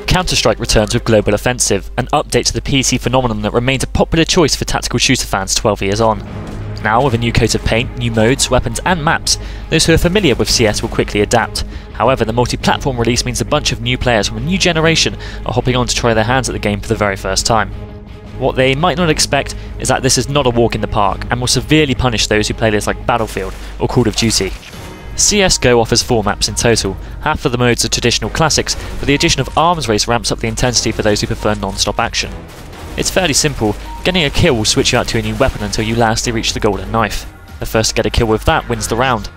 Counter-Strike returns with Global Offensive, an update to the PC phenomenon that remains a popular choice for tactical shooter fans 12 years on. Now, with a new coat of paint, new modes, weapons and maps, those who are familiar with CS will quickly adapt. However, the multi-platform release means a bunch of new players from a new generation are hopping on to try their hands at the game for the very first time. What they might not expect is that this is not a walk in the park and will severely punish those who play this like Battlefield or Call of Duty. CSGO offers 4 maps in total. Half of the modes are traditional classics, but the addition of Arms Race ramps up the intensity for those who prefer non-stop action. It's fairly simple. Getting a kill will switch you out to a new weapon until you lastly reach the golden knife. The first to get a kill with that wins the round.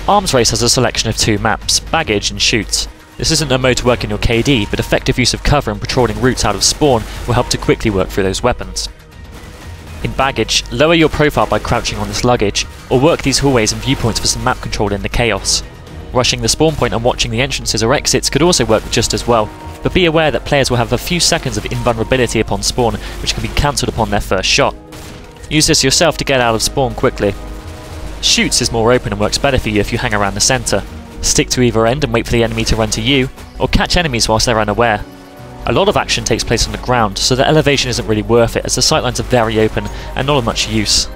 Arms Race has a selection of 2 maps, Baggage and Shoots. This isn't a mode to work in your KD, but effective use of cover and patrolling routes out of spawn will help to quickly work through those weapons. In Baggage, lower your profile by crouching on this luggage, or work these hallways and viewpoints for some map control in the chaos. Rushing the spawn point and watching the entrances or exits could also work just as well, but be aware that players will have a few seconds of invulnerability upon spawn, which can be cancelled upon their first shot. Use this yourself to get out of spawn quickly. Shoots is more open and works better for you if you hang around the centre. Stick to either end and wait for the enemy to run to you, or catch enemies whilst they're unaware. A lot of action takes place on the ground, so the elevation isn't really worth it as the sightlines are very open and not of much use.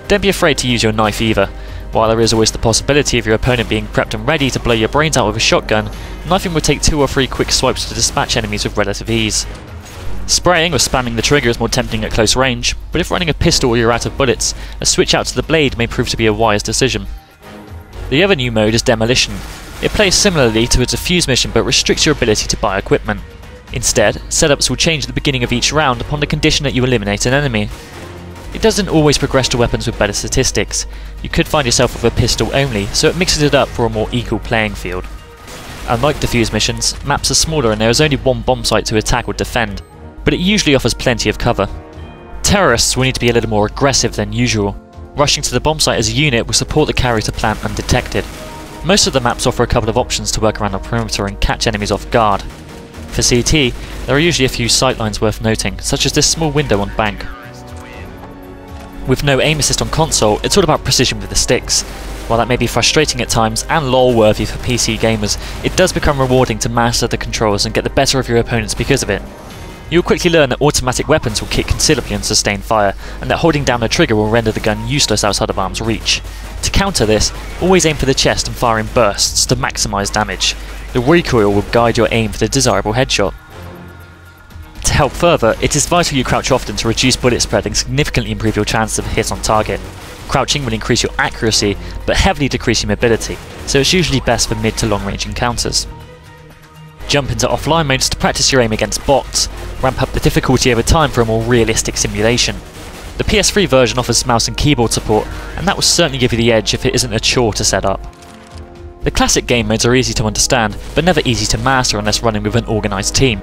Don't be afraid to use your knife either. While there is always the possibility of your opponent being prepped and ready to blow your brains out with a shotgun, knifing would take 2 or 3 quick swipes to dispatch enemies with relative ease. Spraying or spamming the trigger is more tempting at close range, but if running a pistol or you're out of bullets, a switch out to the blade may prove to be a wise decision. The other new mode is Demolition. It plays similarly to a defuse mission but restricts your ability to buy equipment. Instead, setups will change at the beginning of each round upon the condition that you eliminate an enemy. It doesn't always progress to weapons with better statistics. You could find yourself with a pistol only, so it mixes it up for a more equal playing field. Unlike defuse missions, maps are smaller and there is only one bomb site to attack or defend, but it usually offers plenty of cover. Terrorists will need to be a little more aggressive than usual. Rushing to the bomb site as a unit will support the carrier to plant undetected. Most of the maps offer a couple of options to work around the perimeter and catch enemies off guard. For CT, there are usually a few sightlines worth noting, such as this small window on bank. With no aim assist on console, it's all about precision with the sticks. While that may be frustrating at times and lol-worthy for PC gamers, it does become rewarding to master the controls and get the better of your opponents because of it. You'll quickly learn that automatic weapons will kick considerably on sustained fire, and that holding down the trigger will render the gun useless outside of arm's reach. To counter this, always aim for the chest and fire in bursts to maximise damage. The recoil will guide your aim for the desirable headshot. To help further, it is vital you crouch often to reduce bullet spread and significantly improve your chances of a hit on target. Crouching will increase your accuracy, but heavily decrease your mobility, so it's usually best for mid to long range encounters. Jump into offline modes to practice your aim against bots, ramp up the difficulty over time for a more realistic simulation. The PS3 version offers mouse and keyboard support, and that will certainly give you the edge if it isn't a chore to set up. The classic game modes are easy to understand, but never easy to master unless running with an organised team.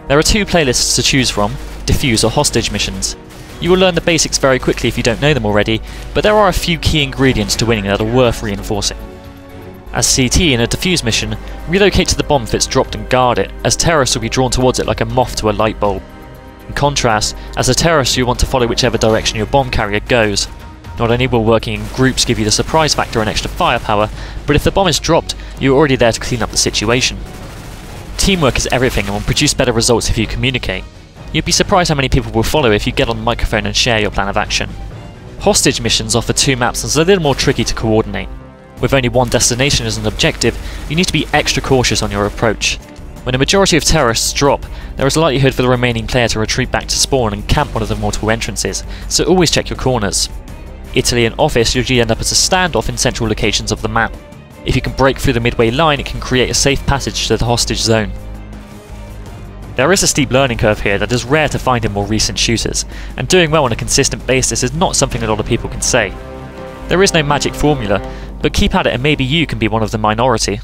There are 2 playlists to choose from, Defuse or Hostage missions. You will learn the basics very quickly if you don't know them already, but there are a few key ingredients to winning that are worth reinforcing. As CT in a defuse mission, relocate to the bomb if it's dropped and guard it, as terrorists will be drawn towards it like a moth to a light bulb. In contrast, as a terrorist you want to follow whichever direction your bomb carrier goes. Not only will working in groups give you the surprise factor and extra firepower, but if the bomb is dropped, you're already there to clean up the situation. Teamwork is everything and will produce better results if you communicate. You'd be surprised how many people will follow if you get on the microphone and share your plan of action. Hostage missions offer 2 maps and is a little more tricky to coordinate. With only one destination as an objective, you need to be extra cautious on your approach. When a majority of terrorists drop, there is a likelihood for the remaining player to retreat back to spawn and camp one of the multiple entrances, so always check your corners. Italy and Office usually end up as a standoff in central locations of the map. If you can break through the midway line, it can create a safe passage to the hostage zone. There is a steep learning curve here that is rare to find in more recent shooters, and doing well on a consistent basis is not something a lot of people can say. There is no magic formula, but keep at it and maybe you can be one of the minority.